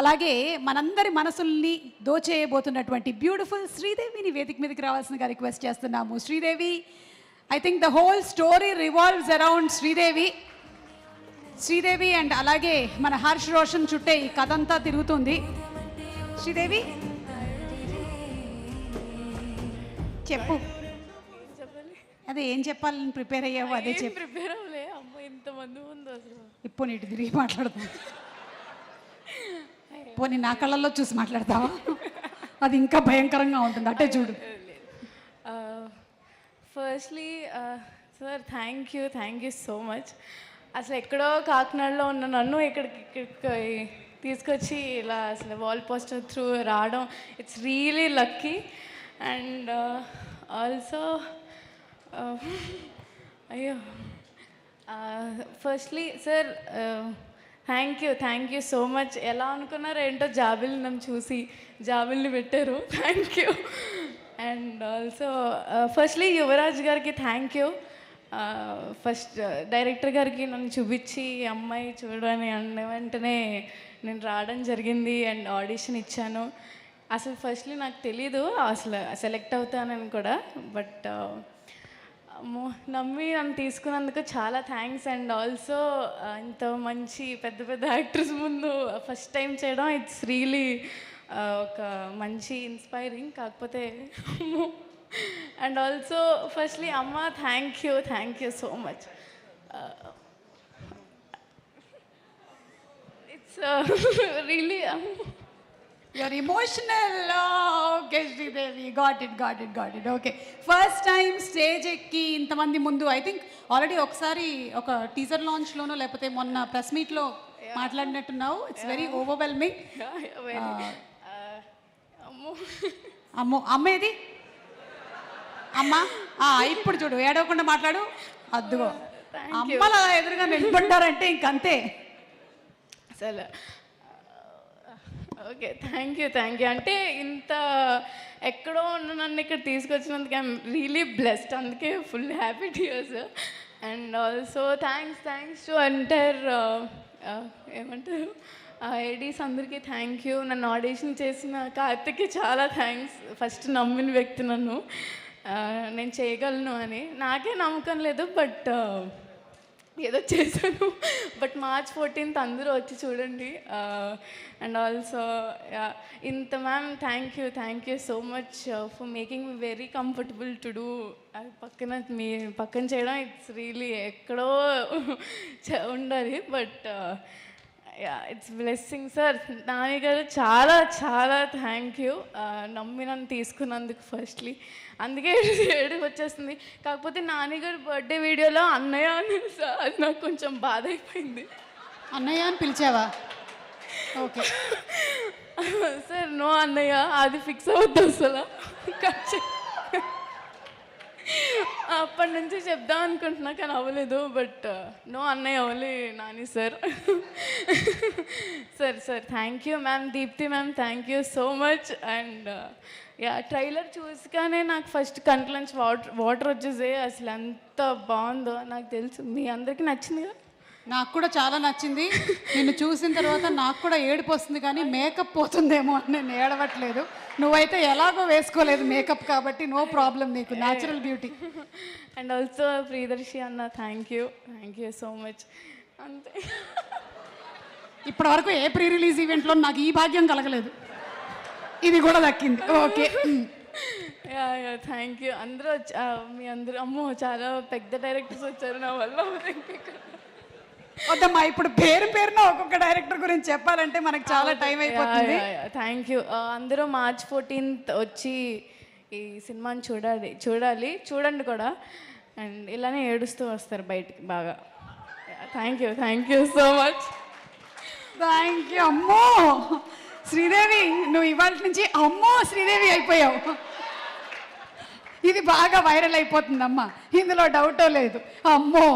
అలాగే మనందరి మనసుల్ని దోచేయబోతున్నటువంటి బ్యూటిఫుల్ శ్రీదేవిని వేదిక మీదకి రావాల్సిందిగా రిక్వెస్ట్ చేస్తున్నాము. Sridevi, I think the whole story revolves around Sridevi and అలాగే మన హర్ష్ రోషన్ చుట్టే ఈ కథ అంతా తిరుగుతుంది. శ్రీదేవి చెప్పు, అదే ఏం చెప్పాలని ప్రిపేర్ అయ్యావు అదే చెప్పు. ప్రిపేర్ అవ్వలే అమ్మ, ఇంతమంది ఉంది అసలు. ఇప్పుడు నీటి తిరిగి మాట్లాడుతావు, పోనీ నా కళ్ళల్లో చూసి మాట్లాడతావా? అది ఇంకా భయంకరంగా ఉంటుంది, అంటే చూడు. Firstly sir thank you so much. అసలు ఎక్కడో కాకినాడలో ఉన్న నన్ను ఇక్కడికి తీసుకొచ్చి ఇలా అసలు వాల్ పోస్టర్ త్రూ రావడం, it's really lucky. And also అయ్యో, firstly sir thank you so much. ఎలా అనుకున్నారో ఏంటో జాబిల్ని నన్ను చూసి జాబిల్ని పెట్టారు, thank you. And also firstly Yuvaraj గారికి థ్యాంక్ యూ. ఫస్ట్ డైరెక్టర్ గారికి నన్ను చూపించి అమ్మాయి చూడని అన్న వెంటనే నేను రావడం జరిగింది అండ్ ఆడిషన్ ఇచ్చాను. అసలు ఫస్ట్లీ నాకు తెలీదు అసలు సెలెక్ట్ అవుతానని కూడా, బట్ నమ్మి నన్ను తీసుకున్నందుకు చాలా థ్యాంక్స్. అండ్ ఆల్సో ఇంత మంచి పెద్ద పెద్ద యాక్టర్స్ ముందు ఫస్ట్ టైం చేయడం, ఇట్స్ రియలీ ఒక మంచి ఇన్స్పైరింగ్. కాకపోతే అండ్ ఆల్సో ఫస్ట్లీ అమ్మ thank you so much. It's really You're emotional. Okay, Sridevi. Got it. Okay. First time stage ఎక్కి ఇంతమంది ముందు, ఐ థింక్ ఆల్రెడీ ఒకసారి ఒక టీజర్ లాంచ్లోనో లేకపోతే మొన్న ప్రెస్ మీట్లో మాట్లాడినట్టున్నావు. It's very overwhelming. అమ్మో అమ్మేది అమ్మా, ఇప్పుడు చూడు, ఏడవకుండా మాట్లాడు. అద్దుగో అమ్మలా ఎదురుగా నిలబడ్డారంటే ఇంకంతే అసలు. Okay, thank you. అంటే ఇంత ఎక్కడో ఉన్న నన్ను ఇక్కడ తీసుకొచ్చినందుకు ఐఎమ్ రియలీ బ్లెస్డ్, అందుకే full happy to hear sir. And also thanks to entire ఏమంటారు ఏడీస్ అందరికీ థ్యాంక్ యూ. నన్ను ఆడిషన్ చేసిన కార్తిక్కి చాలా థ్యాంక్స్. ఫస్ట్ నమ్మిన వ్యక్తి నన్ను, నేను చేయగలను అని. నాకే నమ్మకం లేదు, బట్ ఏదో చేశాను. బట్ March 14th అందరూ వచ్చి చూడండి. అండ్ ఆల్సో ఇంత ma'am thank you so much for making me very comfortable to do. మీ పక్కన చేయడం ఇట్స్ రియలీ ఎక్కడో ఉండాలి, but it's blessing sir. Nani garu చాలా థ్యాంక్ యూ. నమ్మి నన్ను తీసుకున్నందుకు ఫస్ట్లీ, అందుకే ఏడుపు వచ్చేస్తుంది. కాకపోతే నాని గారి బర్త్డే వీడియోలో అన్నయ్య అని సార్, అది నాకు కొంచెం బాధ అయిపోయింది. అన్నయ్య అని పిలిచావా? ఓకే సార్, నో అన్నయ్య, అది ఫిక్స్ అవుద్ది అసలు. అప్పటి నుంచి చెప్దాం అనుకుంటున్నా కానీ అవ్వలేదు, బట్ నో అన్నయ్య, only Nani sir. Sir thank you ma'am. Deepthi ma'am thank you so much. And trailer చూసిగానే నాకు ఫస్ట్ కంట్లోంచి వాటర్ వచ్చేసే. అసలు ఎంత బాగుందో నాకు తెలుసు, మీ అందరికీ నచ్చిందిగా. నాకు కూడా చాలా నచ్చింది. నిన్ను చూసిన తర్వాత నాకు కూడా ఏడుపు వస్తుంది, కానీ మేకప్ పోతుందేమో అని నేను ఏడవట్లేదు. నువ్వైతే ఎలాగో వేసుకోలేదు మేకప్, కాబట్టి నో ప్రాబ్లం, నీకు natural beauty. And also Priyadarshi అన్న థ్యాంక్ యూ సో మచ్. అంతే, ఇప్పటి వరకు ఏ ప్రీ రిలీజ్ ఈవెంట్లో నాకు ఈ భాగ్యం కలగలేదు, ఇది కూడా దక్కింది. Okay, thank you. అందరూ మీ అందరూ అమ్మో చాలా పెద్ద డైరెక్టర్స్ వచ్చారు నా వల్ల. వద్దమ్మా, ఇప్పుడు పేరున ఒక్కొక్క డైరెక్టర్ గురించి చెప్పాలంటే మనకు చాలా టైం అయిపోతుంది. Thank you. అందరూ March 14th వచ్చి ఈ సినిమాని చూడండి కూడా. అండ్ ఇలానే ఏడుస్తూ వస్తారు బయటికి బాగా. Thank you so much. Thank you. అమ్మో శ్రీదేవి, నువ్వు ఇవాళ నుంచి అమ్మో శ్రీదేవి అయిపోయావు. ఇది బాగా వైరల్ అయిపోతుందమ్మా, ఇందులో డౌటో లేదు. అమ్మో